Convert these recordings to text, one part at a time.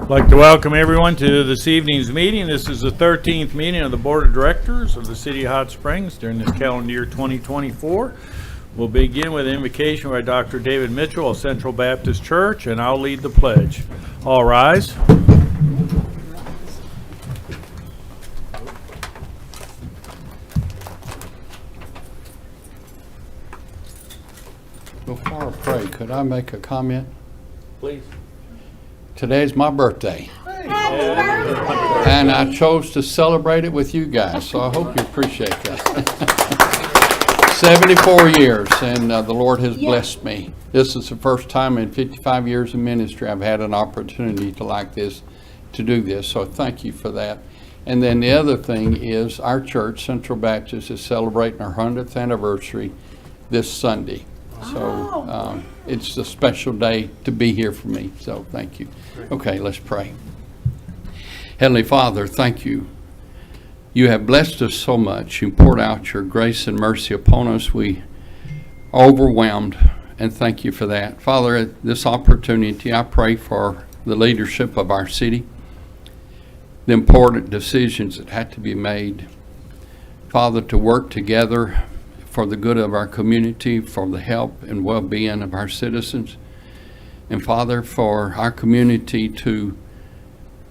I'd like to welcome everyone to this evening's meeting. This is the 13th meeting of the Board of Directors of the City of Hot Springs during this calendar year 2024. We'll begin with an invocation by Dr. David Mitchell of Central Baptist Church, and I'll lead the pledge. All rise. Before I pray, could I make a comment? Please. Today's my birthday. And I chose to celebrate it with you guys, so I hope you appreciate that. 74 years, and the Lord has blessed me. This is the first time in 55 years of ministry I've had an opportunity to do this, so thank you for that. And then the other thing is our church, Central Baptist, is celebrating our 100th anniversary this Sunday. So it's a special day to be here for me, so thank you. Okay, let's pray. Heavenly Father, thank you. You have blessed us so much. You poured out your grace and mercy upon us. We are overwhelmed, and thank you for that. Father, at this opportunity, I pray for the leadership of our city, the important decisions that had to be made. Father, to work together for the good of our community, for the help and well-being of our citizens. And Father, for our community to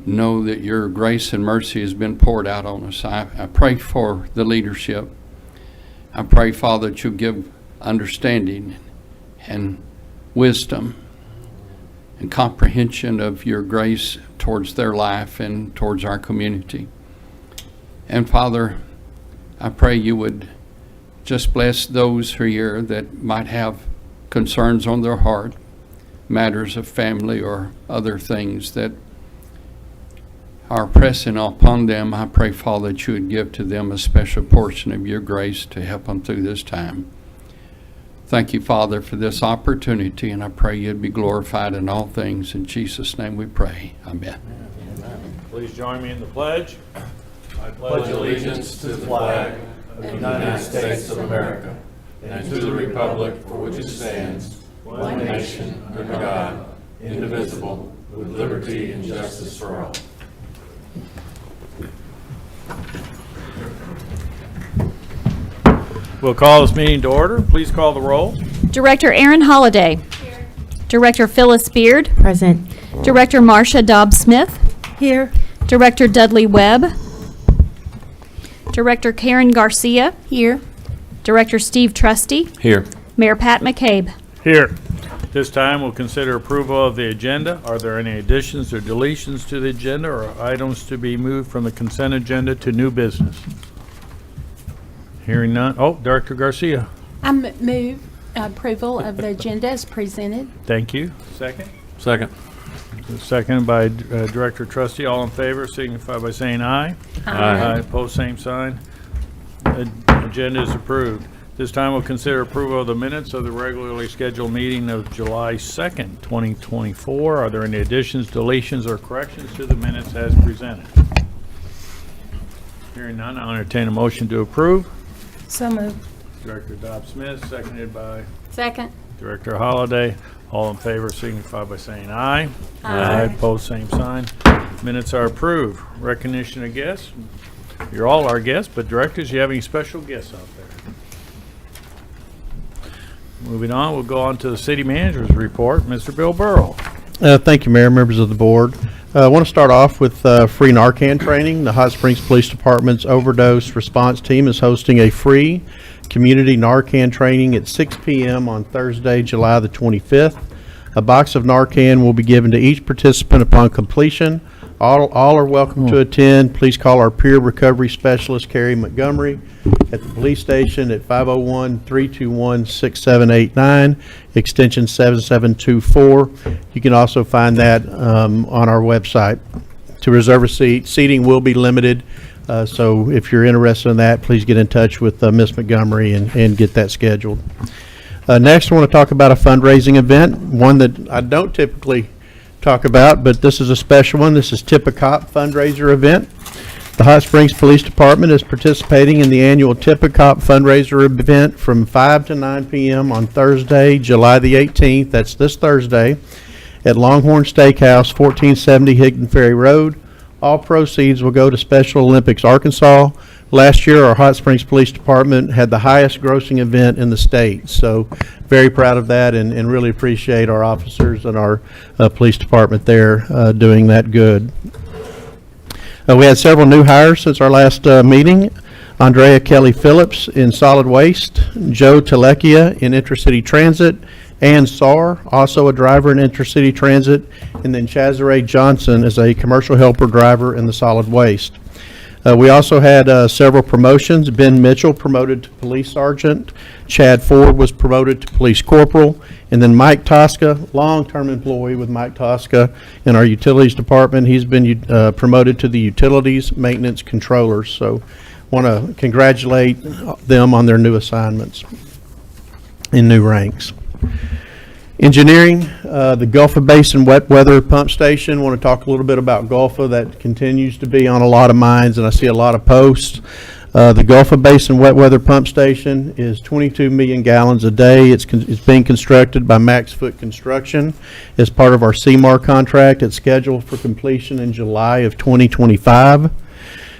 know that your grace and mercy has been poured out on us. I pray for the leadership. I pray, Father, that you give understanding and wisdom and comprehension of your grace towards their life and towards our community. And Father, I pray you would just bless those who are here that might have concerns on their heart, matters of family or other things that are pressing upon them. I pray, Father, that you would give to them a special portion of your grace to help them through this time. Thank you, Father, for this opportunity, and I pray you'd be glorified in all things. In Jesus' name we pray. Amen. Amen. Please join me in the pledge. I pledge allegiance to the flag of the United States of America and to the republic for which it stands, one nation, under God, indivisible, with liberty and justice for all. We'll call this meeting to order. Please call the roll. Director Aaron Holliday. Here. Director Phyllis Beard. Present. Director Marcia Dobbs-Smith. Here. Director Dudley Webb. Director Karen Garcia. Here. Director Steve Trusty. Here. Mayor Pat McCabe. Here. This time we'll consider approval of the agenda. Are there any additions or deletions to the agenda or items to be moved from the consent agenda to new business? Hearing none. Oh, Director Garcia. I move approval of the agenda as presented. Thank you. Second? Second. Seconded by Director Trusty. All in favor signify by saying aye. Aye. Opposed, same sign. Agenda is approved. This time we'll consider approval of the minutes of the regularly scheduled meeting of July 2nd, 2024. Are there any additions, deletions, or corrections to the minutes as presented? Hearing none, I'll entertain a motion to approve. So moved. Director Dobbs-Smith, seconded by Second. Director Holliday. All in favor signify by saying aye. Aye. Opposed, same sign. Minutes are approved. Recognition of guests. You're all our guests, but directors, you have any special guests out there? Moving on, we'll go on to the city manager's report. Mr. Bill Burrow. Thank you, Mayor, members of the board. I want to start off with free Narcan training. The Hot Springs Police Department's overdose response team is hosting a free community Narcan training at 6 p.m. on Thursday, July the 25th. A box of Narcan will be given to each participant upon completion. All are welcome to attend. Please call our peer recovery specialist, Carrie Montgomery, at the police station at 501-321-6789, extension 7724. You can also find that on our website. To reserve a seat, seating will be limited, so if you're interested in that, please get in touch with Ms. Montgomery and get that scheduled. Next, I want to talk about a fundraising event, one that I don't typically talk about, but this is a special one. This is Tip a Cop fundraiser event. The Hot Springs Police Department is participating in the annual Tip a Cop fundraiser event from 5 to 9 p.m. on Thursday, July the 18th. That's this Thursday at Longhorn Steakhouse, 1470 Higdon Ferry Road. All proceeds will go to Special Olympics Arkansas. Last year, our Hot Springs Police Department had the highest grossing event in the state. So very proud of that and really appreciate our officers and our police department there doing that good. We had several new hires since our last meeting. Andrea Kelly Phillips in Solid Waste, Joe Telekia in Intercity Transit, Ann Sarr, also a driver in Intercity Transit, and then Chazare Johnson as a commercial helper driver in the Solid Waste. We also had several promotions. Ben Mitchell promoted to police sergeant, Chad Ford was promoted to police corporal, and then Mike Tosca, long-term employee with Mike Tosca in our utilities department. He's been promoted to the utilities maintenance controller. So want to congratulate them on their new assignments in new ranks. Engineering, the Gulfa Basin Wet Weather Pump Station. Want to talk a little bit about Gulfa. That continues to be on a lot of minds, and I see a lot of posts. The Gulfa Basin Wet Weather Pump Station is 22 million gallons a day. It's being constructed by Max Foot Construction as part of our CMAR contract. It's scheduled for completion in July of 2025.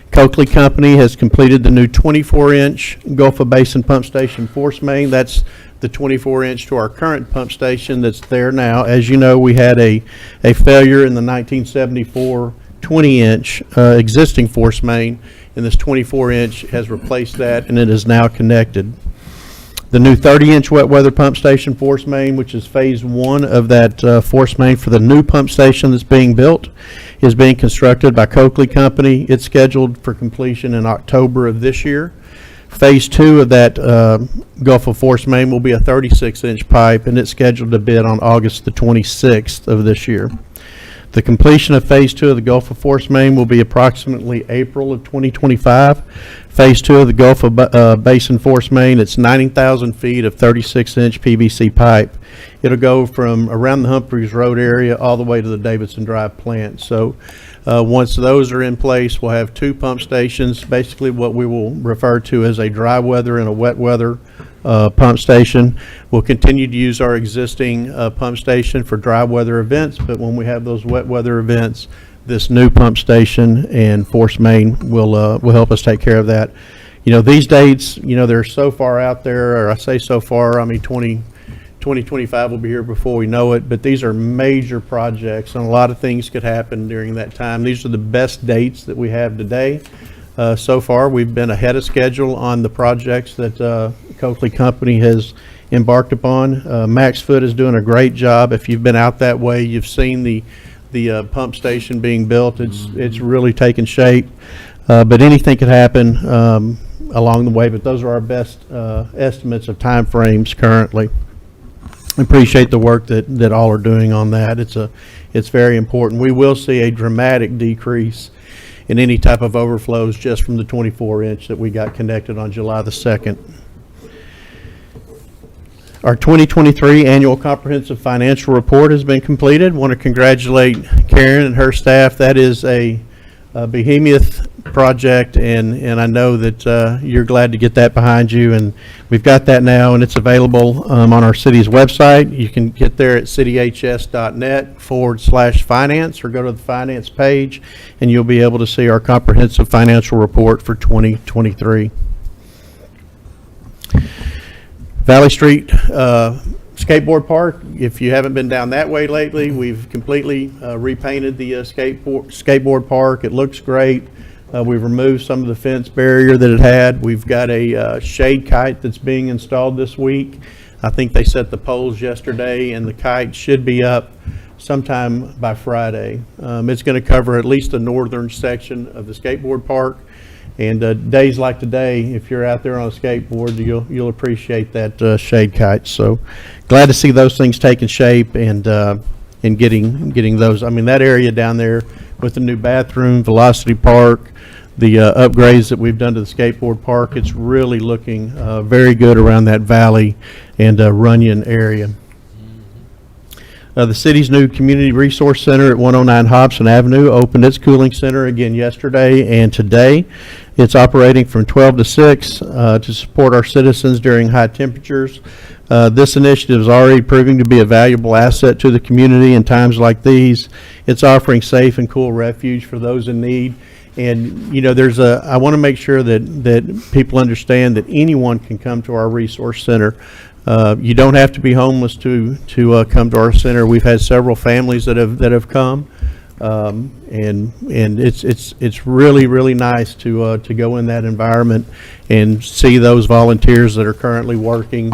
Coakley Company has completed the new 24-inch Gulfa Basin Pump Station force main. That's the 24-inch to our current pump station that's there now. As you know, we had a failure in the 1974 20-inch existing force main, and this 24-inch has replaced that, and it is now connected. The new 30-inch wet weather pump station force main, which is phase one of that force main for the new pump station that's being built, is being constructed by Coakley Company. It's scheduled for completion in October of this year. Phase two of that Gulf of Force main will be a 36-inch pipe, and it's scheduled to bid on August the 26th of this year. The completion of phase two of the Gulf of Force main will be approximately April of 2025. Phase two of the Gulf of Basin Force main, it's 90,000 feet of 36-inch PVC pipe. It'll go from around the Humphreys Road area all the way to the Davidson Drive plant. So once those are in place, we'll have two pump stations, basically what we will refer to as a dry weather and a wet weather pump station. We'll continue to use our existing pump station for dry weather events, but when we have those wet weather events, this new pump station and force main will help us take care of that. You know, these dates, you know, they're so far out there, or I say so far, I mean 2025 will be here before we know it, but these are major projects and a lot of things could happen during that time. These are the best dates that we have today. So far, we've been ahead of schedule on the projects that Coakley Company has embarked upon. Max Foot is doing a great job. If you've been out that way, you've seen the pump station being built. It's really taken shape, but anything could happen along the way. But those are our best estimates of time frames currently. Appreciate the work that all are doing on that. It's very important. We will see a dramatic decrease in any type of overflows just from the 24-inch that we got connected on July the 2nd. Our 2023 annual comprehensive financial report has been completed. Want to congratulate Karen and her staff. That is a behemoth project, and I know that you're glad to get that behind you, and we've got that now, and it's available on our city's website. You can get there at cityhs.net/finance, or go to the finance page, and you'll be able to see our comprehensive financial report for 2023. Valley Street Skateboard Park, if you haven't been down that way lately, we've completely repainted the skateboard park. It looks great. We've removed some of the fence barrier that it had. We've got a shade kite that's being installed this week. I think they set the poles yesterday, and the kite should be up sometime by Friday. It's going to cover at least the northern section of the skateboard park. And days like today, if you're out there on a skateboard, you'll appreciate that shade kite. So glad to see those things taking shape and getting those. I mean, that area down there with the new bathroom, Velocity Park, the upgrades that we've done to the skateboard park, it's really looking very good around that Valley and Runyon area. The city's new Community Resource Center at 109 Hobson Avenue opened its cooling center again yesterday and today. It's operating from 12 to 6 to support our citizens during high temperatures. This initiative is already proving to be a valuable asset to the community in times like these. It's offering safe and cool refuge for those in need. And, you know, I want to make sure that people understand that anyone can come to our resource center. You don't have to be homeless to come to our center. We've had several families that have come. And it's really nice to go in that environment and see those volunteers that are currently working,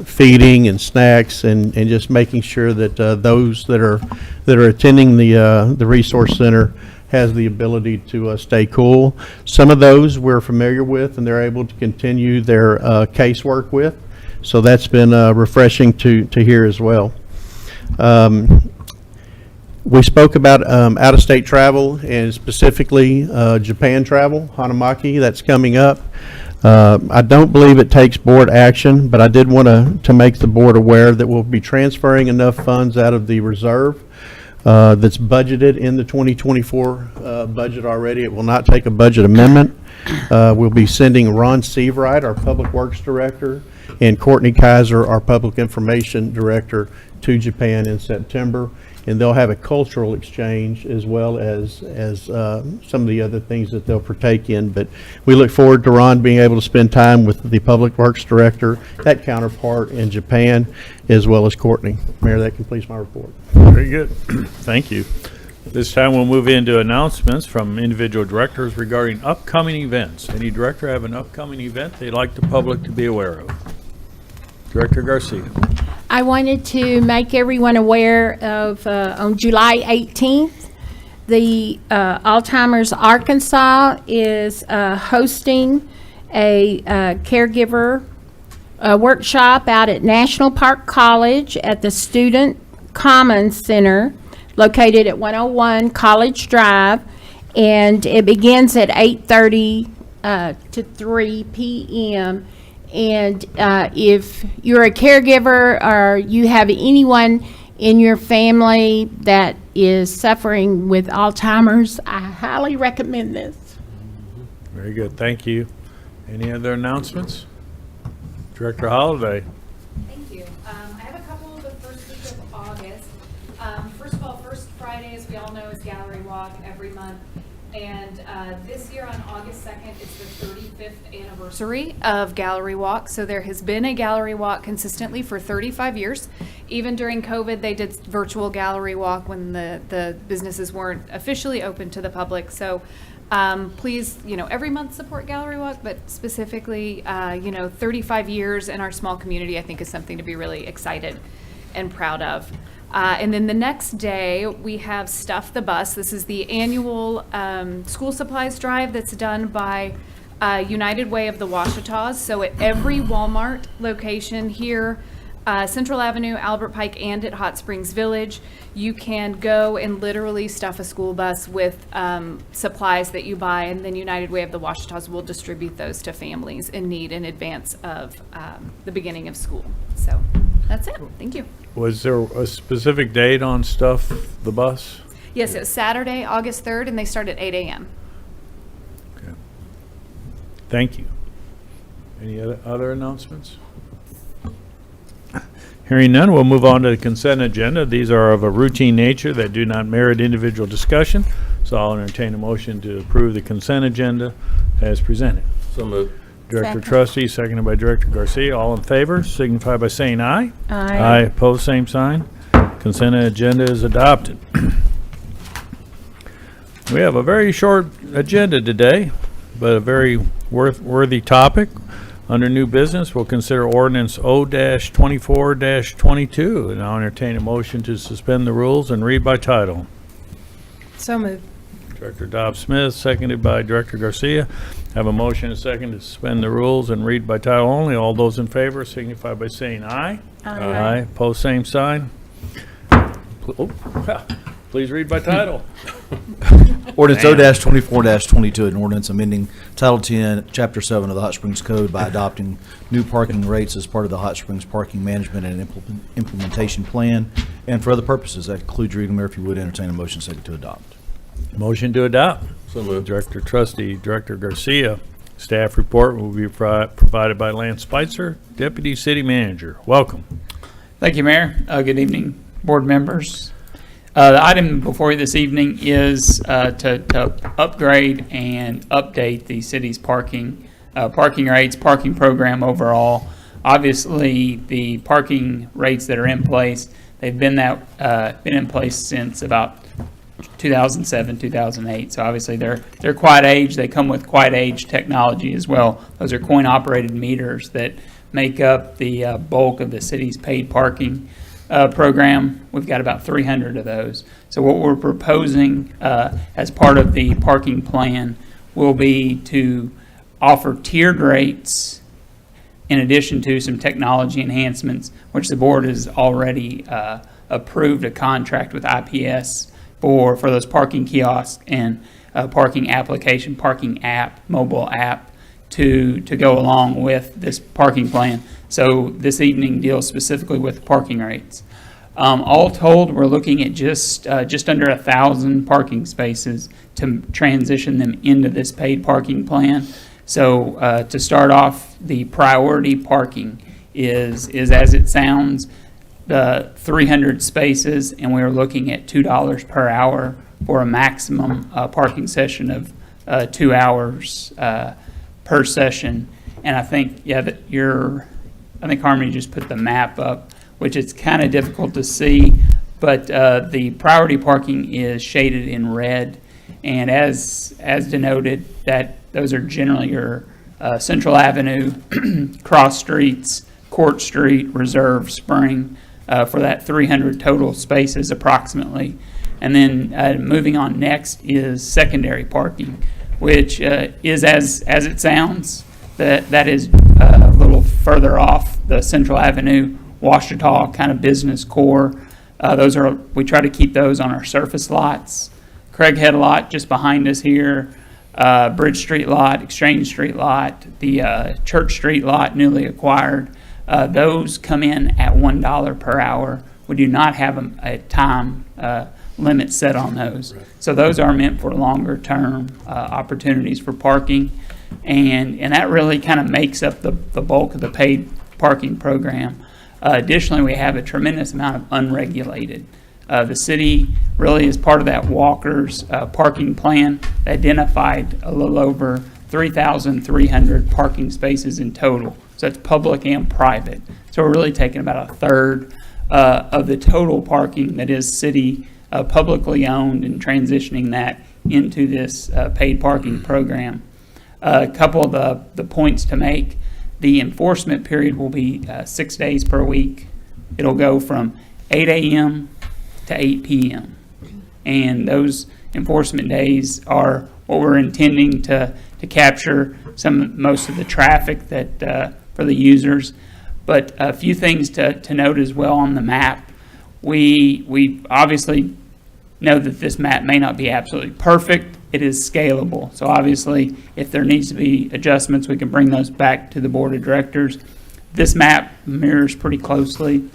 feeding and snacks and just making sure that those that are attending the resource center has the ability to stay cool. Some of those we're familiar with and they're able to continue their casework with. So that's been refreshing to hear as well. We spoke about out-of-state travel and specifically Japan travel, Hanamaki, that's coming up. I don't believe it takes board action, but I did want to make the board aware that we'll be transferring enough funds out of the reserve that's budgeted in the 2024 budget already. It will not take a budget amendment. We'll be sending Ron Seavright, our Public Works Director, and Courtney Kaiser, our Public Information Director, to Japan in September. And they'll have a cultural exchange as well as some of the other things that they'll partake in. But we look forward to Ron being able to spend time with the Public Works Director, that counterpart in Japan, as well as Courtney. Mayor, that completes my report. Very good. Thank you. This time we'll move into announcements from individual directors regarding upcoming events. Any director have an upcoming event they'd like the public to be aware of? Director Garcia. I wanted to make everyone aware of, on July 18th, the Alzheimer's Arkansas is hosting a caregiver workshop out at National Park College at the Student Commons Center located at 101 College Drive, and it begins at 8:30 to 3 p.m. And if you're a caregiver or you have anyone in your family that is suffering with Alzheimer's, I highly recommend this. Very good. Thank you. Any other announcements? Director Holliday. Thank you. I have a couple the first week of August. First of all, first Friday, as we all know, is Gallery Walk every month. And this year on August 2nd, it's the 35th anniversary of Gallery Walk. So there has been a Gallery Walk consistently for 35 years. Even during COVID, they did virtual Gallery Walk when the businesses weren't officially open to the public. So please, every month support Gallery Walk, but specifically, 35 years in our small community, I think is something to be really excited and proud of. And then the next day, we have Stuff the Bus. This is the annual school supplies drive that's done by United Way of the Washtenaws. So at every Walmart location here, Central Avenue, Albert Pike, and at Hot Springs Village, you can go and literally stuff a school bus with supplies that you buy, and then United Way of the Washtenaws will distribute those to families in need in advance of the beginning of school. So that's it. Thank you. Was there a specific date on Stuff the Bus? Yes, it's Saturday, August 3rd, and they start at 8 a.m. Okay. Thank you. Any other announcements? Hearing none, we'll move on to the consent agenda. These are of a routine nature that do not merit individual discussion. So I'll entertain a motion to approve the consent agenda as presented. So moved. Director Second. Trustee, seconded by Director Garcia. All in favor, signify by saying aye. Aye. Aye, opposed, same sign. Consent agenda is adopted. We have a very short agenda today, but a very worthy topic. Under new business, we'll consider ordinance O-24-22, and I'll entertain a motion to suspend the rules and read by title. So moved. Director Dobbs-Smith, seconded by Director Garcia. Have a motion and a second to suspend the rules and read by title only. All those in favor signify by saying aye. Aye. Opposed, same sign. Please read by title. Ordinance O-24-22, an ordinance amending Title 10, Chapter 7 of the Hot Springs Code by adopting new parking rates as part of the Hot Springs Parking Management and Implementation Plan, and for other purposes. That concludes your reading, Mayor. If you would entertain a motion second to adopt. Motion to adopt. So moved. Director Garcia. Staff report will be provided by Lance Spitzer, Deputy City Manager. Welcome. Thank you, Mayor. Good evening, board members. The item before you this evening is to upgrade and update the city's parking rates, parking program overall. Obviously, the parking rates that are in place, they've been in place since about 2007, 2008. So obviously they're quite aged. They come with quite aged technology as well. Those are coin-operated meters that make up the bulk of the city's paid parking program. We've got about 300 of those. So what we're proposing as part of the parking plan will be to offer tiered rates in addition to some technology enhancements, which the board has already approved a contract with IPS for those parking kiosks and parking application, parking app, mobile app to go along with this parking plan. So this evening deals specifically with parking rates. All told, we're looking at just under 1,000 parking spaces to transition them into this paid parking plan. So to start off, the priority parking is as it sounds, the 300 spaces, and we are looking at $2 per hour for a maximum parking session of 2 hours per session. And I think, I think Harmony just put the map up, which it's kind of difficult to see, but the priority parking is shaded in red. And as denoted, that those are generally your Central Avenue, cross streets, Court Street, Reserve, Spring, for that 300 total spaces approximately. And then moving on next is secondary parking, which is as it sounds. That is a little further off the Central Avenue, Ouachita kind of business core. We try to keep those on our surface lots. Craighead lot just behind us here, Bridge Street lot, Exchange Street lot, the Church Street lot newly acquired. Those come in at $1 per hour. We do not have a time limit set on those. So those are meant for longer term opportunities for parking. And that really kind of makes up the bulk of the paid parking program. Additionally, we have a tremendous amount of unregulated. The city really, as part of that Walker's parking plan, identified a little over 3,300 parking spaces in total. So that's public and private. So we're really taking about a third of the total parking that is city publicly owned and transitioning that into this paid parking program. A couple of the points to make. The enforcement period will be 6 days per week. It'll go from 8 a.m. to 8 p.m. And those enforcement days are what we're intending to capture most of the traffic that for the users. But a few things to note as well on the map. We obviously know that this map may not be absolutely perfect. It is scalable. So obviously, if there needs to be adjustments, we can bring those back to the board of directors. This map mirrors pretty closely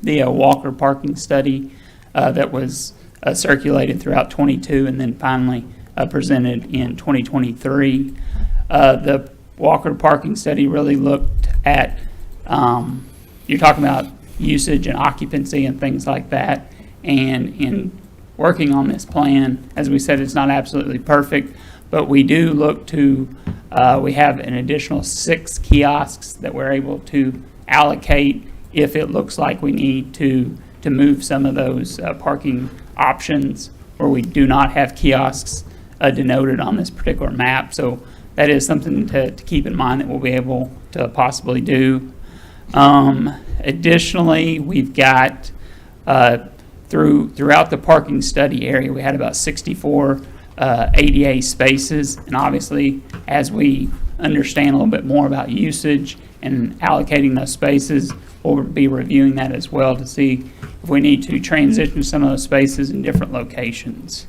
the Walker parking study that was circulated throughout 22 and then finally presented in 2023. The Walker parking study really looked at, you're talking about usage and occupancy and things like that. And in working on this plan, as we said, it's not absolutely perfect, but we do look to, we have an additional 6 kiosks that we're able to allocate if it looks like we need to move some of those parking options where we do not have kiosks denoted on this particular map. So that is something to keep in mind that we'll be able to possibly do. Additionally, we've got throughout the parking study area, we had about 64 ADA spaces, and obviously as we understand a little bit more about usage and allocating those spaces, we'll be reviewing that as well to see if we need to transition some of those spaces in different locations.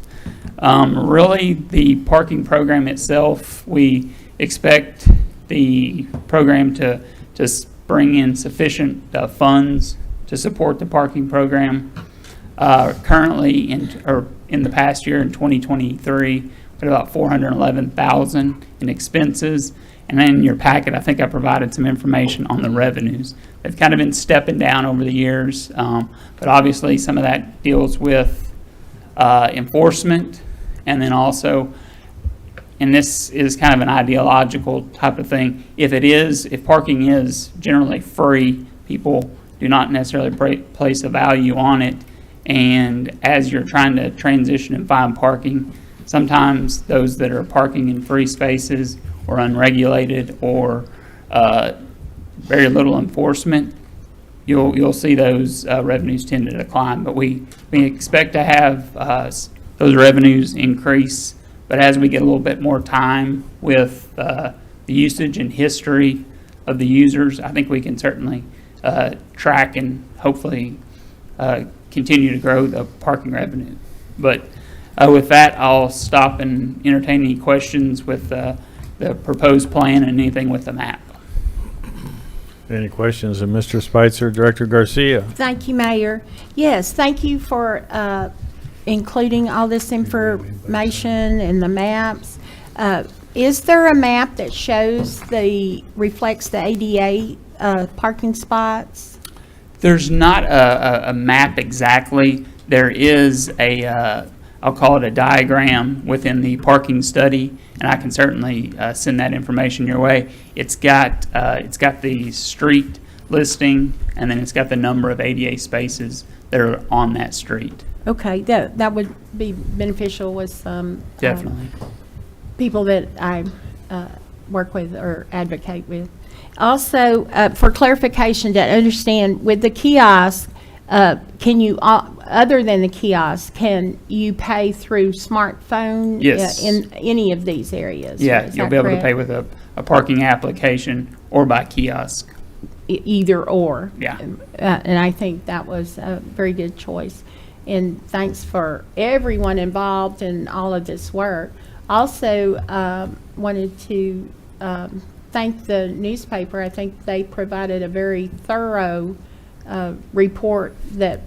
Really, the parking program itself, we expect the program to bring in sufficient funds to support the parking program. Currently, in the past year, in 2023, at about $411,000 in expenses. And then in your packet, I think I provided some information on the revenues. They've kind of been stepping down over the years, but obviously some of that deals with enforcement, and then also, and this is kind of an ideological type of thing, if parking is generally free, people do not necessarily place a value on it, and as you're trying to transition and find parking, sometimes those that are parking in free spaces or unregulated or very little enforcement, you'll see those revenues tend to decline. But we expect to have those revenues increase. But as we get a little bit more time with the usage and history of the users, I think we can certainly track and hopefully continue to grow the parking revenue. But with that, I'll stop and entertain any questions with the proposed plan and anything with the map. Any questions of Mr. Spitzer, Director Garcia? Thank you, Mayor. Yes, thank you for including all this information and the maps. Is there a map that reflects the ADA parking spots? There's not a map exactly. There is I'll call it a diagram within the parking study, and I can certainly send that information your way. It's got the street listing, and then it's got the number of ADA spaces that are on that street. Okay, that would be beneficial with some Definitely. people that I work with or advocate with. Also, for clarification, to understand, with the kiosk, can you, other than the kiosk, can you pay through smartphone? Yes. In any of these areas? Yeah, Is you'll that be able to correct? pay with a parking application or by kiosk. Either or. Yeah. And I think that was a very good choice. And thanks for everyone involved in all of this work. Also, wanted to thank the newspaper. I think they provided a very thorough report that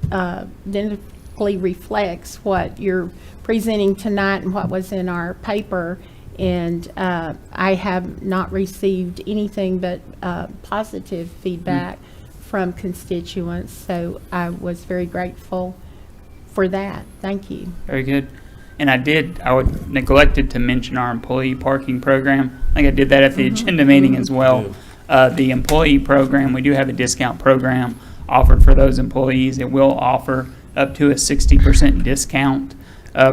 identically reflects what you're presenting tonight and what was in our paper. And I have not received anything but positive feedback from constituents, so I was very grateful for that. Thank you. Very good. And I neglected to mention our employee parking program. I think I did that at the agenda meeting as well. The employee program, we do have a discount program offered for those employees. It will offer up to a 60% discount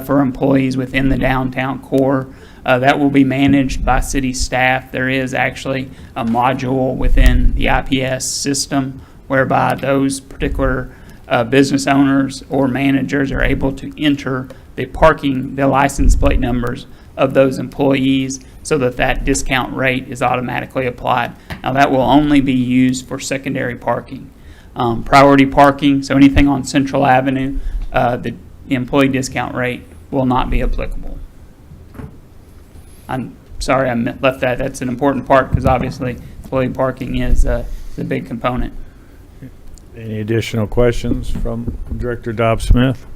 for employees within the downtown core. That will be managed by city staff. There is actually a module within the IPS system whereby those particular business owners or managers are able to enter the license plate numbers of those employees so that discount rate is automatically applied. Now that will only be used for secondary parking. Priority parking, so anything on Central Avenue, the employee discount rate will not be applicable. I'm sorry I left that. That's an important part because obviously employee parking is the big component. Any additional questions from Director Dobbs-Smith?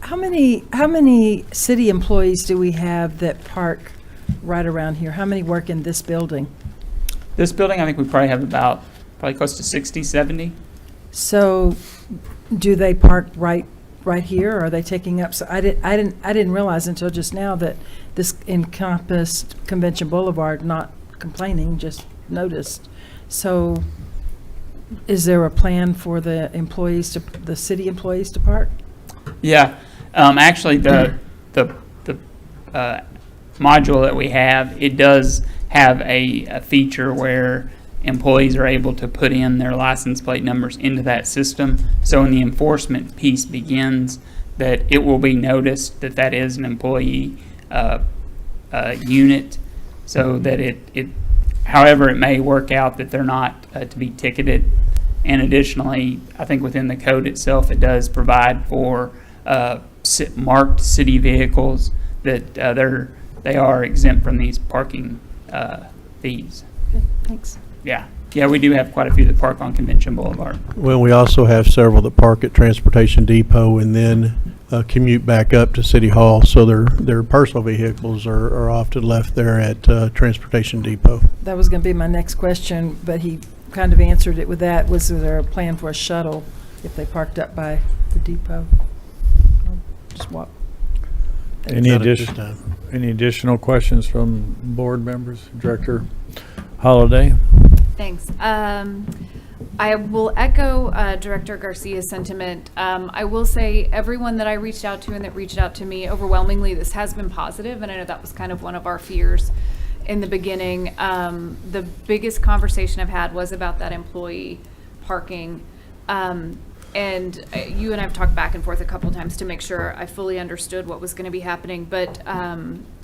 How many city employees do we have that park right around here? How many work in this building? This building, I think we probably have probably close to 60, 70. So do they park right here, or are they taking up? So I didn't realize until just now that this encompassed Convention Boulevard, not complaining, just noticed. So is there a plan for the city employees to park? Yeah, actually the module that we have, it does have a feature where employees are able to put in their license plate numbers into that system. So when the enforcement piece begins, that it will be noticed that is an employee unit, so that it however it may work out that they're not to be ticketed. And additionally, I think within the code itself, it does provide for marked city vehicles that they are exempt from these parking fees. Okay, thanks. Yeah. Yeah, we do have quite a few that park on Convention Boulevard. Well, we also have several that park at Transportation Depot and then commute back up to City Hall. So their personal vehicles are often left there at Transportation Depot. That was going to be my next question, but he kind of answered it with that. Was there a plan for a shuttle if they parked up by the depot? Just walk. Any Not at this addition, time. any additional questions from board members? Director Holliday? Thanks. I will echo Director Garcia's sentiment. I will say everyone that I reached out to and that reached out to me, overwhelmingly, this has been positive, and I know that was kind of one of our fears in the beginning. The biggest conversation I've had was about that employee parking. And you and I have talked back and forth a couple times to make sure I fully understood what was going to be happening. But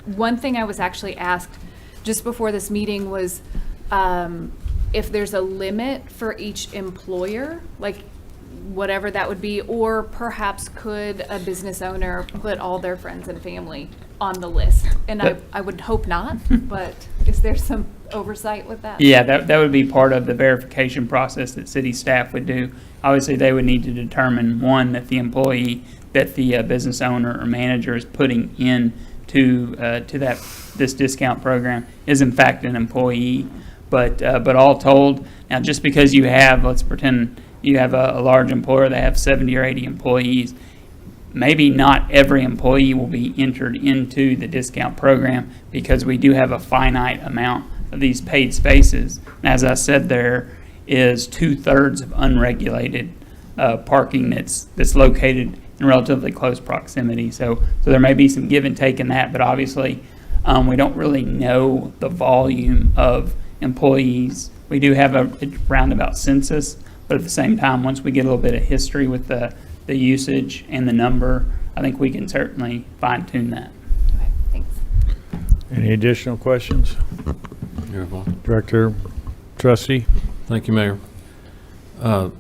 one thing I was actually asked just before this meeting was if there's a limit for each employer, like whatever that would be, or perhaps could a business owner put all their friends and family on the list? And I would hope not, but is there some oversight with that? Yeah, that would be part of the verification process that city staff would do. Obviously, they would need to determine, one, that the employee, that the business owner or manager is putting in to this discount program is in fact an employee. But all told, now just because you have, let's pretend you have a large employer that have 70 or 80 employees, maybe not every employee will be entered into the discount program because we do have a finite amount of these paid spaces. And as I said, there is 2/3 of unregulated parking that's located in relatively close proximity. So there may be some give and take in that, but obviously we don't really know the volume of employees. We do have a roundabout census, but at the same time, once we get a little bit of history with the usage and the number, I think we can certainly fine tune that. Okay, thanks. Any additional questions? Director Trustee? Thank you, Mayor.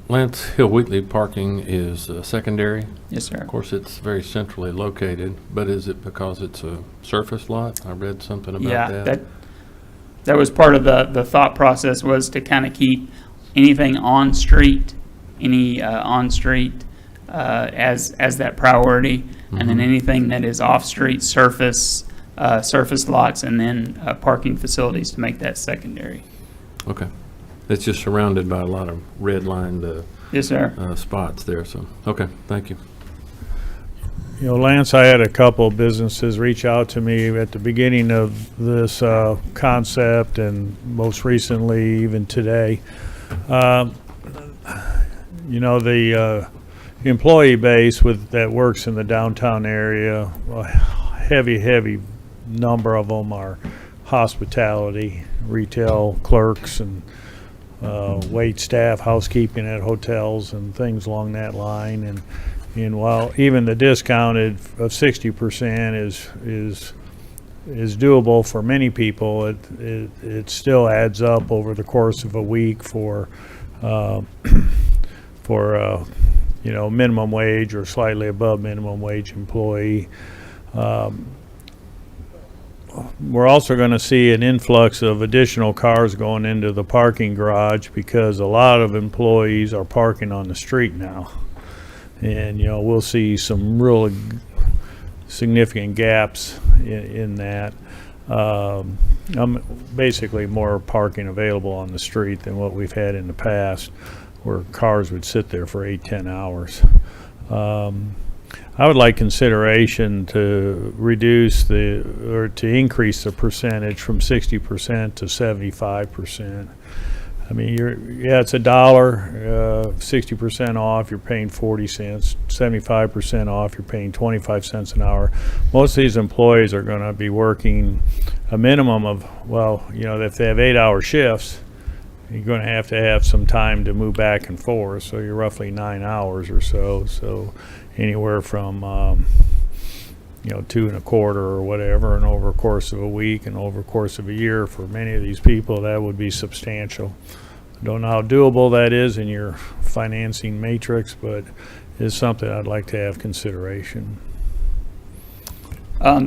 Lance Hill Wheatley parking is secondary. Yes, sir. Of course, it's very centrally located, but is it because it's a surface lot? I read something about Yeah, that. that was part of the thought process, was to kind of keep anything on street, as that priority, and then anything that is off street surface lots, and then parking facilities to make that secondary. Okay. It's just surrounded by a lot of red-lined Yes, sir. spots there, so, okay, thank you. You know, Lance, I had a couple of businesses reach out to me at the beginning of this concept, and most recently, even today. You know, the employee base that works in the downtown area, a heavy number of them are hospitality, retail clerks, and wait staff, housekeeping at hotels, and things along that line. And while even the discounted of 60% is doable for many people, it still adds up over the course of a week for you know, minimum wage or slightly above minimum wage employee. We're also going to see an influx of additional cars going into the parking garage because a lot of employees are parking on the street now. And, you know, we'll see some real significant gaps in that. Basically more parking available on the street than what we've had in the past, where cars would sit there for 8-10 hours. I would like consideration to to increase the percentage from 60% to 75%. I mean, it's $1, 60% off, you're paying 40 cents, 75% off, you're paying 25 cents an hour. Most of these employees are going to be working a minimum of, well, you know, if they have 8-hour shifts, you're going to have some time to move back and forth, so you're roughly 9 hours or so. So anywhere from, you know, 2 1/4 or whatever, and over a course of a week and over a course of a year, for many of these people, that would be substantial. I don't know how doable that is in your financing matrix, but it's something I'd like to have consideration.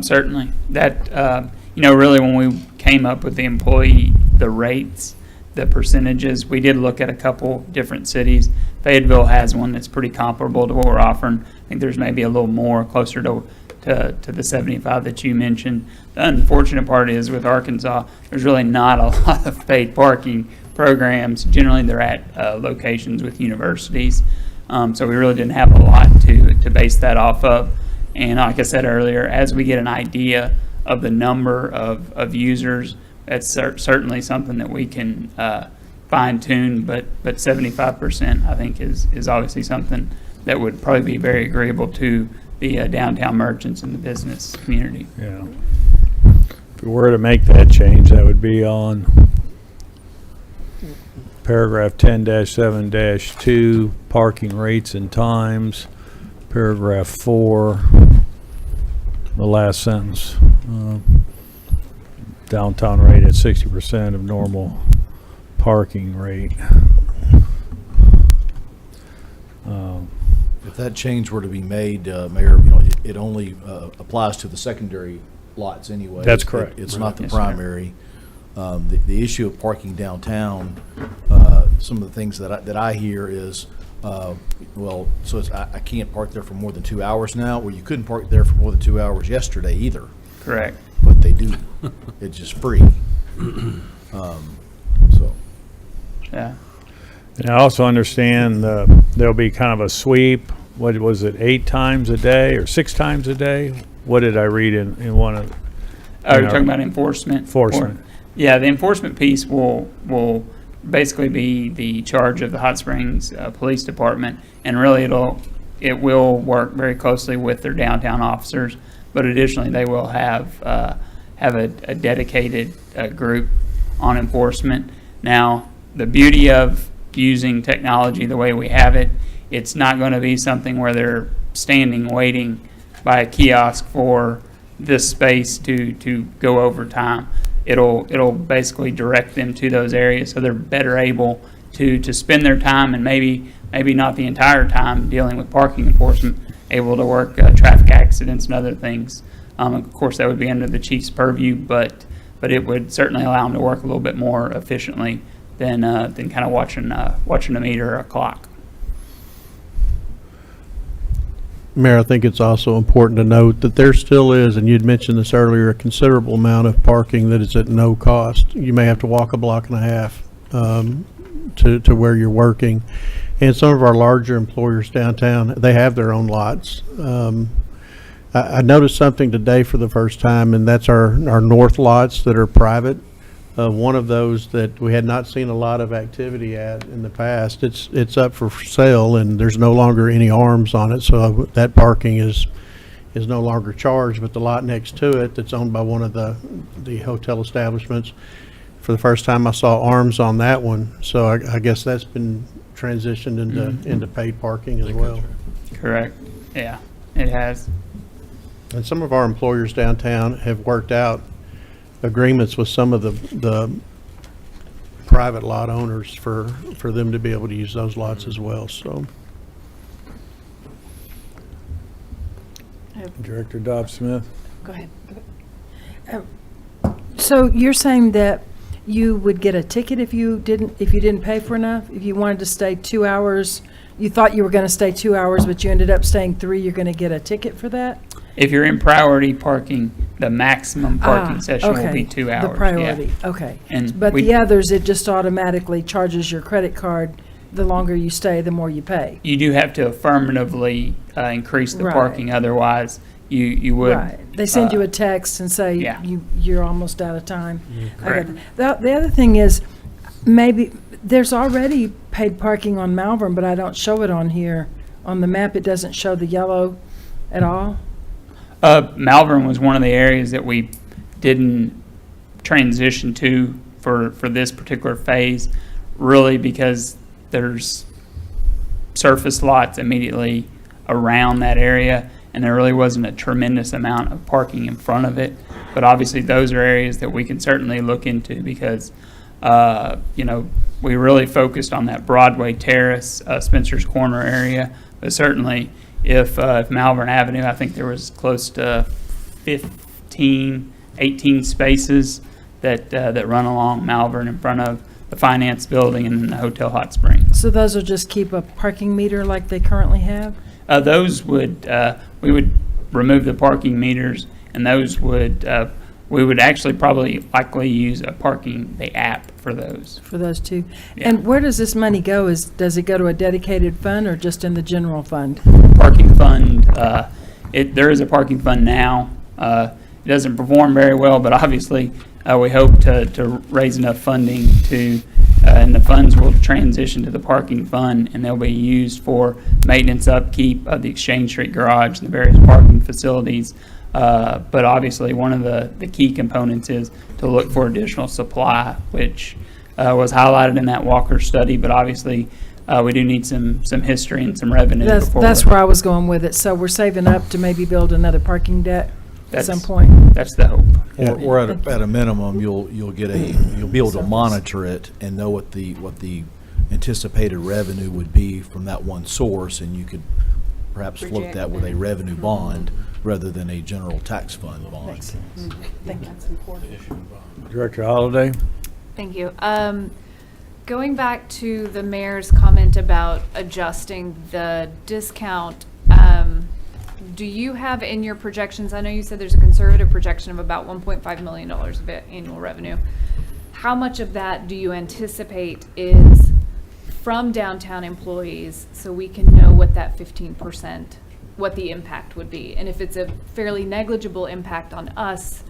Certainly. That, you know, really when we came up with the rates, the percentages. We did look at a couple different cities. Fayetteville has one that's pretty comparable to what we're offering. I think there's maybe a little more, closer to the 75 that you mentioned. The unfortunate part is with Arkansas, there's really not a lot of paid parking programs. Generally, they're at locations with universities. So we really didn't have a lot to base that off of. And like I said earlier, as we get an idea of the number of users, that's certainly something that we can fine tune, but 75% I think is obviously something that would probably be very agreeable to the downtown merchants and the business community. Yeah. If we were to make that change, that would be on paragraph 10-7-2, parking rates and times, paragraph 4, the last sentence. Downtown rate at 60% of normal parking rate. If that change were to be made, Mayor, it only applies to the secondary lots anyway. That's correct. It's not the Yes, sir. primary. The issue of parking downtown, some of the things that I hear is, I can't park there for more than 2 hours now. Well, you couldn't park there for more than 2 hours yesterday either, Correct. but they do. It's just free. Yeah. And I also understand there'll be kind of a sweep. What was it, 8 times a day or 6 times a day? What did I read in one of? Oh, you're talking about enforcement? Enforcement. Yeah, the enforcement piece will basically be the charge of the Hot Springs Police Department, and really it will work very closely with their downtown officers. But additionally, they will have a dedicated group on enforcement. Now, the beauty of using technology the way we have it, it's not going to be something where they're standing waiting by a kiosk for this space to go over time. It'll basically direct them to those areas, so they're better able to spend their time, and maybe not the entire time dealing with parking enforcement, able to work traffic accidents and other things. Of course, that would be under the chief's purview, but it would certainly allow them to work a little bit more efficiently than kind of watching a meter or a clock. Mayor, I think it's also important to note that there still is, and you'd mentioned this earlier, a considerable amount of parking that is at no cost. You may have to walk a block and a half to where you're working. And some of our larger employers downtown, they have their own lots. I noticed something today for the first time, and that's our north lots that are private. One of those that we had not seen a lot of activity at in the past, it's up for sale, and there's no longer any arms on it, so that parking is no longer charged. But the lot next to it, that's owned by one of the hotel establishments, for the first time I saw arms on that one. So I guess that's been transitioned into paid parking as well. Correct. Yeah, it has. And some of our employers downtown have worked out agreements with some of the private lot owners for them to be able to use those lots as well, so. Director Dobbs-Smith? Go ahead. So you're saying that you would get a ticket if you didn't pay for enough? If you wanted to stay 2 hours, you thought you were going to stay 2 hours, but you ended up staying 3, you're going to get a ticket for that? If you're in priority parking, the maximum parking session will be 2 hours. The yeah. priority, okay. And But we- the others, it just automatically charges your credit card. The longer you stay, the more you pay. You do have to affirmatively increase the Right. parking, otherwise you would. Right. They send you a text and say yeah. you're almost out of time. Correct. Okay. The other thing is, maybe, there's already paid parking on Malvern, but I don't show it on here. On the map, it doesn't show the yellow at all. Malvern was one of the areas that we didn't transition to for this particular phase, really because there's surface lots immediately around that area, and there really wasn't a tremendous amount of parking in front of it. But obviously, those are areas that we can certainly look into because, we really focused on that Broadway Terrace, Spencer's Corner area, but certainly if Malvern Avenue, I think there was close to 18 spaces that run along Malvern in front of the finance building, and then the Hotel Hot Springs. So those will just keep a parking meter like they currently have? Those would, we would remove the parking meters, and those would, we would actually probably likely use the app for those. For those two? Yeah. And where does this money go? Does it go to a dedicated fund or just in the general fund? Parking fund, there is a parking fund now. It doesn't perform very well, but obviously, we hope to raise enough funding and the funds will transition to the parking fund, and they'll be used for maintenance upkeep of the Exchange Street garage and the various parking facilities. But obviously, one of the key components is to look for additional supply, which was highlighted in that Walker study. But obviously, we do need some history and some revenue. That's where I was going with it. So we're saving up to maybe build another parking deck at some That's- point? That's the hope. Or at a minimum, you'll be able to monitor it and know what the anticipated revenue would be from that one source, and you could perhaps float that with a revenue bond rather than a general tax fund bond. Thank you. Director Holliday? Thank you. Going back to the mayor's comment about adjusting the discount, do you have in your projections, I know you said there's a conservative projection of about $1.5 million of annual revenue. How much of that do you anticipate is from downtown employees, so we can know what that 15%, what the impact would be? And if it's a fairly negligible impact on us,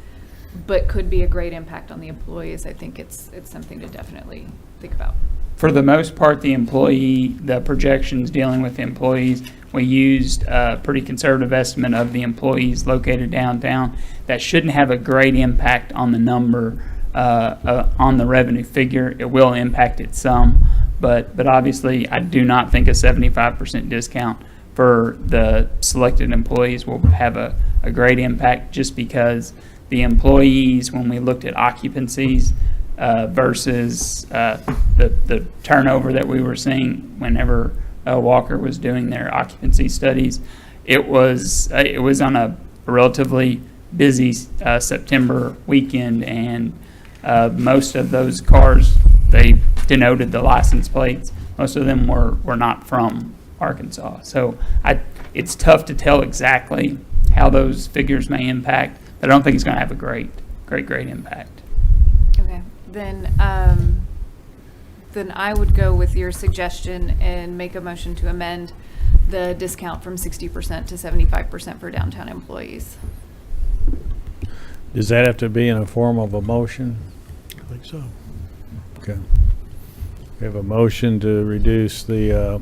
but could be a great impact on the employees, I think it's something to definitely think about. For the most part, the projections dealing with the employees, we used a pretty conservative estimate of the employees located downtown. That shouldn't have a great impact on the number, on the revenue figure. It will impact it some, but obviously, I do not think a 75% discount for the selected employees will have a great impact, just because the employees, when we looked at occupancies versus the turnover that we were seeing whenever Walker was doing their occupancy studies, it was on a relatively busy September weekend, and most of those cars, they denoted the license plates. Most of them were not from Arkansas. So it's tough to tell exactly how those figures may impact, but I don't think it's going to have a great impact. Okay, then I would go with your suggestion and make a motion to amend the discount from 60% to 75% for downtown employees. Does that have to be in a form of a motion? I think so. Okay. We have a motion to reduce to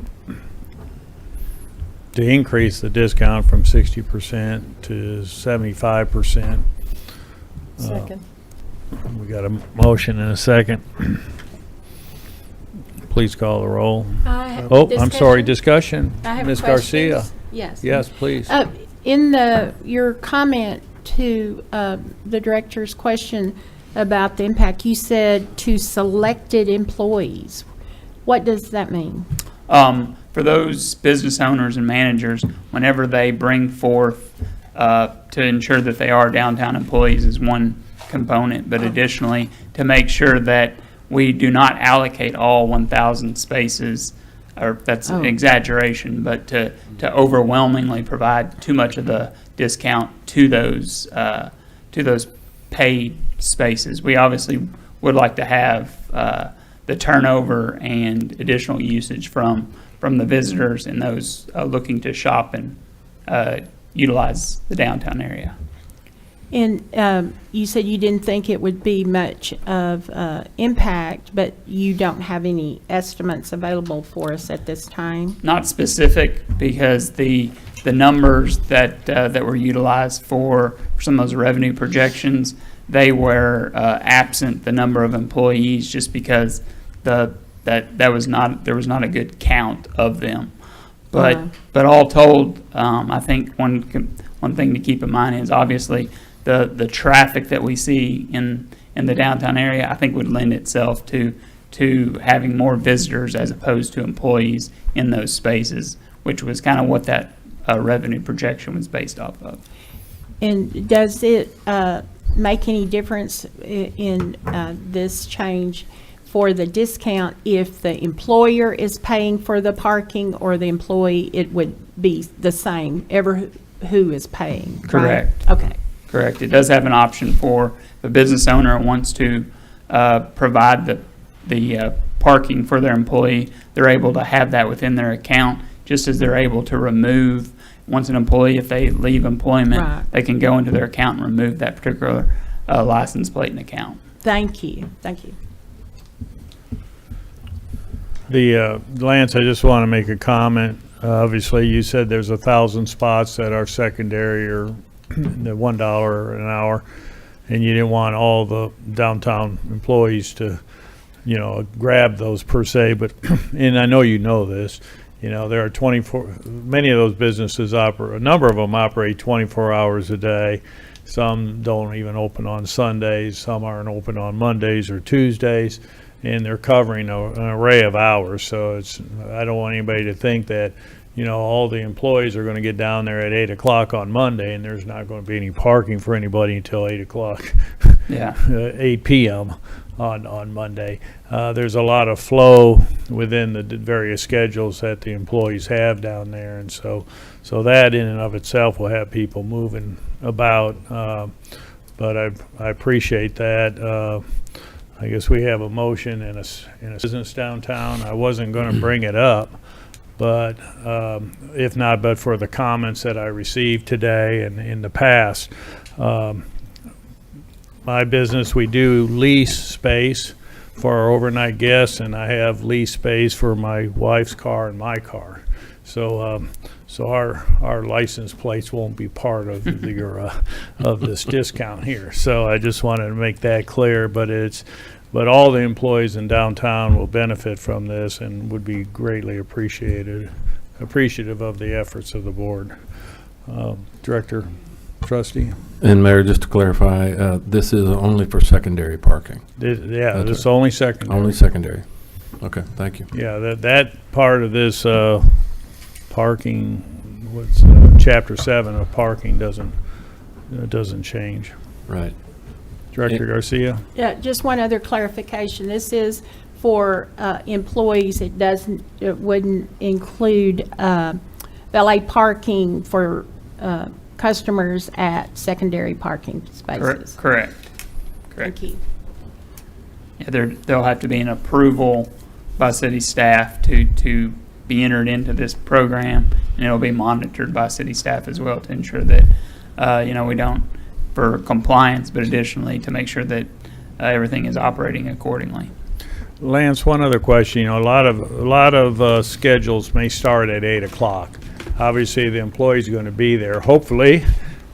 increase the discount from 60% to 75%. Second. We got a motion and a second. Please call the roll. Oh, I'm sorry, discussion. I have Ms. Garcia. questions. Yes. Yes, please. In your comment to the director's question about the impact, you said to selected employees. What does that mean? For those business owners and managers, whenever they bring forth to ensure that they are downtown employees is one component, but additionally to make sure that we do not allocate all 1,000 spaces, or that's an exaggeration, but to overwhelmingly provide too much of the discount to those paid spaces. We obviously would like to have the turnover and additional usage from the visitors and those looking to shop and utilize the downtown area. And you said you didn't think it would be much of impact, but you don't have any estimates available for us at this time? Not specific, because the numbers that were utilized for some of those revenue projections, they were absent the number of employees, just because there was not a good count of them. But all told, I think one thing to keep in mind is obviously the traffic that we see in the downtown area, I think would lend itself to having more visitors as opposed to employees in those spaces, which was kind of what that revenue projection was based off of. And does it make any difference in this change for the discount if the employer is paying for the parking or the employee, it would be the same, ever who is paying, right? Correct. Okay. Correct. It does have an option for the business owner wants to provide the parking for their employee. They're able to have that within their account, just as they're able to remove, once an employee, if they leave employment, Right. they can go into their account and remove that particular license plate and account. Thank you, thank you. Lance, I just want to make a comment. Obviously, you said there's 1,000 spots that are secondary or the $1 an hour, and you didn't want all the downtown employees to, grab those per se, but, and I know you know this, there are 24, many of those businesses a number of them operate 24 hours a day. Some don't even open on Sundays, some aren't open on Mondays or Tuesdays, and they're covering an array of hours. So I don't want anybody to think that, all the employees are going to get down there at 8 o'clock on Monday and there's not going to be any parking for anybody until 8 o'clock, Yeah. 8 p.m. on Monday. There's a lot of flow within the various schedules that the employees have down there, and so that in and of itself will have people moving about. But I appreciate that. I guess we have a motion in a business downtown. I wasn't going to bring it up, but if not, but for the comments that I received today and in the past. My business, we do lease space for our overnight guests, and I have lease space for my wife's car and my car. So our license plates won't be part of of this discount here. So I just wanted to make that clear. But all the employees in downtown will benefit from this and would be greatly appreciative of the efforts of the board. Director, Trustee. And Mayor, just to clarify, this is only for secondary parking. Yeah, That's this is right. only secondary. Only secondary. Okay, thank you. Yeah, that part of this parking, Chapter 7 of parking doesn't change. Right. Director Garcia? Yeah, just one other clarification. This is for employees. It wouldn't include valet parking for customers at secondary parking spaces. Correct. Thank you. Yeah, there'll have to be an approval by city staff to be entered into this program, and it'll be monitored by city staff as well to ensure that, we don't, for compliance, but additionally to make sure that everything is operating accordingly. Lance, one other question. A lot of schedules may start at 8 o'clock. Obviously, the employee's going to be there, hopefully,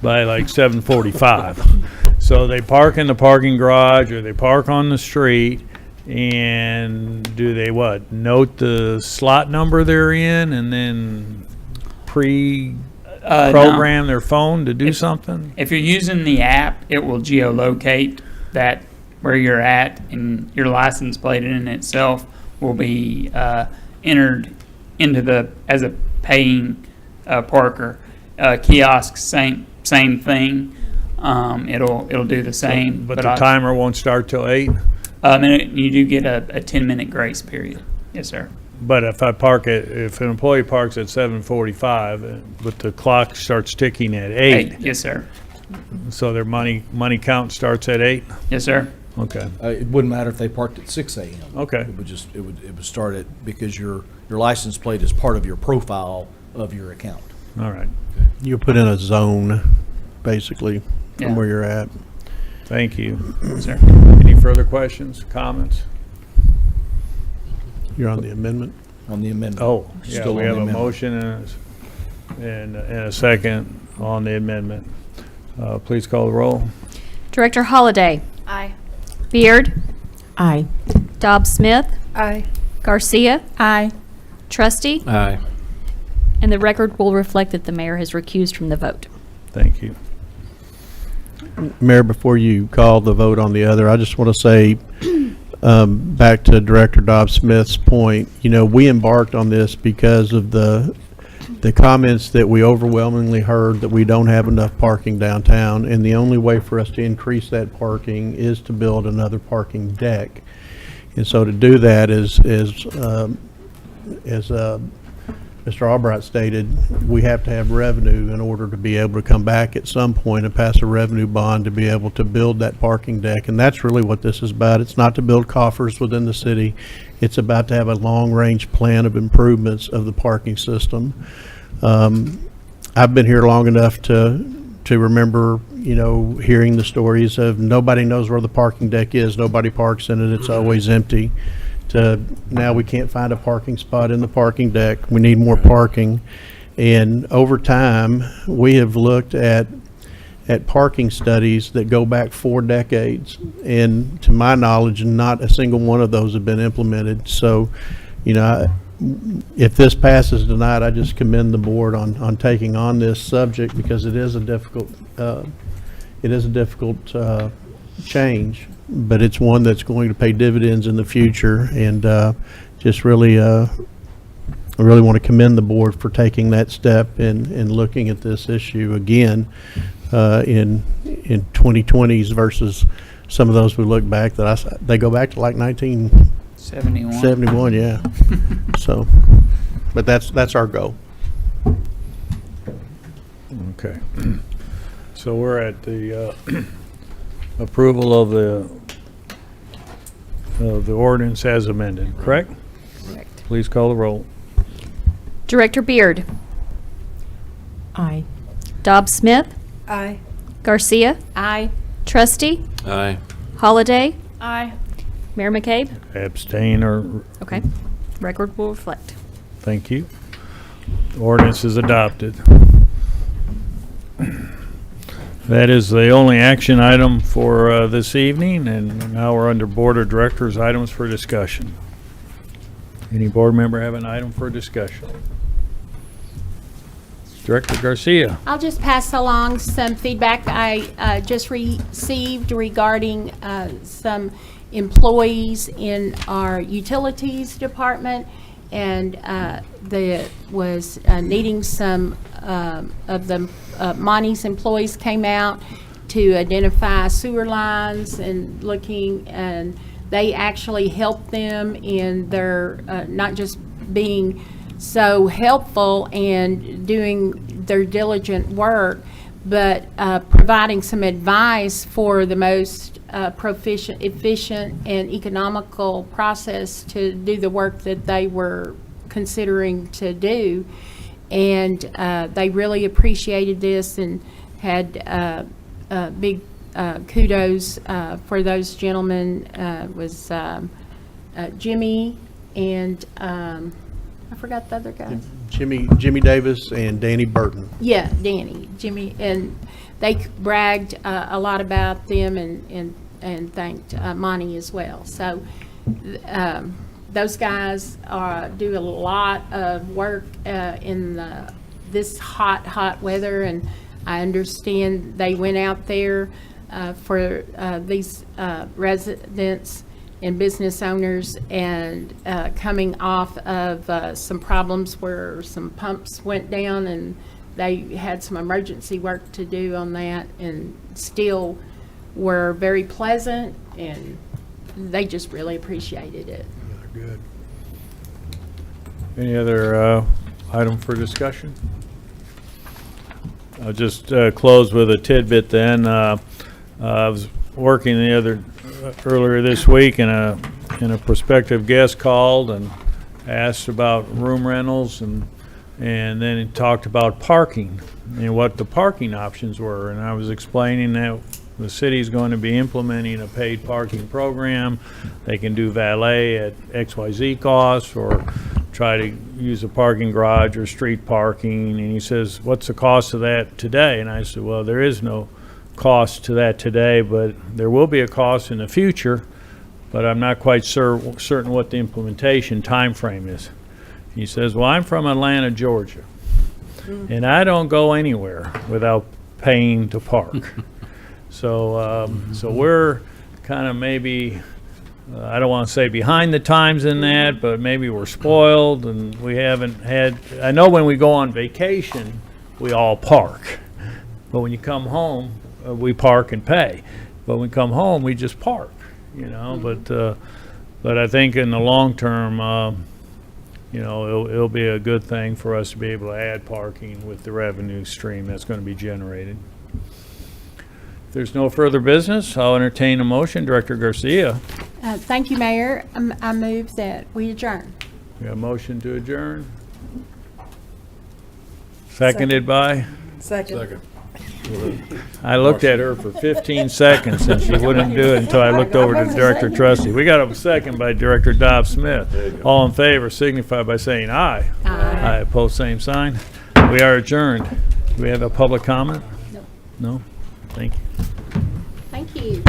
by like 7:45. So they park in the parking garage or they park on the street, and do they note the slot number they're in and then program their phone to do something? If you're using the app, it will geolocate that where you're at, and your license plate in itself will be entered into as a paying parker. Kiosks, same thing. It'll do the same. But the timer won't start till 8? And you do get a 10-minute grace period. Yes, sir. But if an employee parks at 7:45, but the clock starts ticking at 8, Yes, sir. so their money count starts at 8? Yes, sir. Okay. It wouldn't matter if they parked at 6 a.m. Okay. It would start at, because your license plate is part of your profile of your account. All right. You'll put in a zone, basically, Yeah. from where you're at. Thank you. Yes, sir. Any further questions, comments? You're on the amendment. On the amendment. Oh, yeah, Still we on have the a amendment. motion and a second on the amendment. Please call the roll. Director Holliday. Aye. Beard. Aye. Dobbs Smith. Aye. Garcia. Aye. Trustee. Aye. And the record will reflect that the mayor has recused from the vote. Thank you. Mayor, before you call the vote on the other, I just want to say, back to Director Dobbs Smith's point, we embarked on this because of the comments that we overwhelmingly heard that we don't have enough parking downtown, and the only way for us to increase that parking is to build another parking deck. And so to do that is as Mr. Albright stated, we have to have revenue in order to be able to come back at some point and pass a revenue bond to be able to build that parking deck. And that's really what this is about. It's not to build coffers within the city. It's about to have a long-range plan of improvements of the parking system. I've been here long enough to remember, hearing the stories of nobody knows where the parking deck is, nobody parks in it, it's always empty, to now we can't find a parking spot in the parking deck, we need more parking. And over time, we have looked at parking studies that go back 4 decades, and to my knowledge, not a single one of those have been implemented. So, if this passes tonight, I just commend the board on taking on this subject, because it is a difficult change, but it's one that's going to pay dividends in the future. And just really, I really want to commend the board for taking that step and looking at this issue again in 2020s versus some of those we look back that they go back to like 1971, yeah. So, but that's our goal. Okay. So we're at the approval of the ordinance as amended, correct? Correct. Please call the roll. Director Beard. Aye. Dobbs Smith. Aye. Garcia. Aye. Trustee. Aye. Holliday. Aye. Mayor McCabe. Abstain or, Okay. Record will reflect. thank you. The ordinance is adopted. That is the only action item for this evening, and now we're under Board of Directors items for discussion. Any board member have an item for discussion? Director Garcia. I'll just pass along some feedback I just received regarding some employees in our utilities department, and that was needing some of the Monty's employees came out to identify sewer lines and looking, and they actually helped them in their not just being so helpful and doing their diligent work, but providing some advice for the most proficient, efficient, and economical process to do the work that they were considering to do. And they really appreciated this and had big kudos for those gentlemen. Was Jimmy and I forgot the other guys. Jimmy Davis and Danny Burton. Yeah, Danny, Jimmy, and they bragged a lot about them and thanked Monty as well. So those guys do a lot of work in this hot weather, and I understand they went out there for these residents and business owners, and coming off of some problems where some pumps went down, and they had some emergency work to do on that, and still were very pleasant, and they just really appreciated it. Good. Any other item for discussion? I'll just close with a tidbit then. I was working earlier this week, and a prospective guest called and asked about room rentals, and then he talked about parking and what the parking options were, and I was explaining that the city's going to be implementing a paid parking program. They can do valet at XYZ costs, or try to use a parking garage or street parking. And he says, what's the cost of that today? And I said, well, there is no cost to that today, but there will be a cost in the future, but I'm not quite certain what the implementation time frame is. He says, well, I'm from Atlanta, Georgia, and I don't go anywhere without paying to park. So we're kind of maybe, I don't want to say behind the times in that, but maybe we're spoiled, and we haven't had, I know when we go on vacation, we all park. But when you come home, we park and pay. But when we come home, we just park, But But I think in the long term, you know, it'll be a good thing for us to be able to add parking with the revenue stream that's going to be generated. If there's no further business, I'll entertain a motion. Director Garcia, Thank you, Mayor. I move that we adjourn. we have a motion to adjourn. Seconded by? Second. I looked at her for 15 seconds and she wouldn't do it until I looked over to Director Trustee. We got a second by Director Dobb Smith. All in favor signify by saying aye. Aye. Opposed, same sign. We are adjourned. Do we have a public comment? No. No? Thank you. Thank you.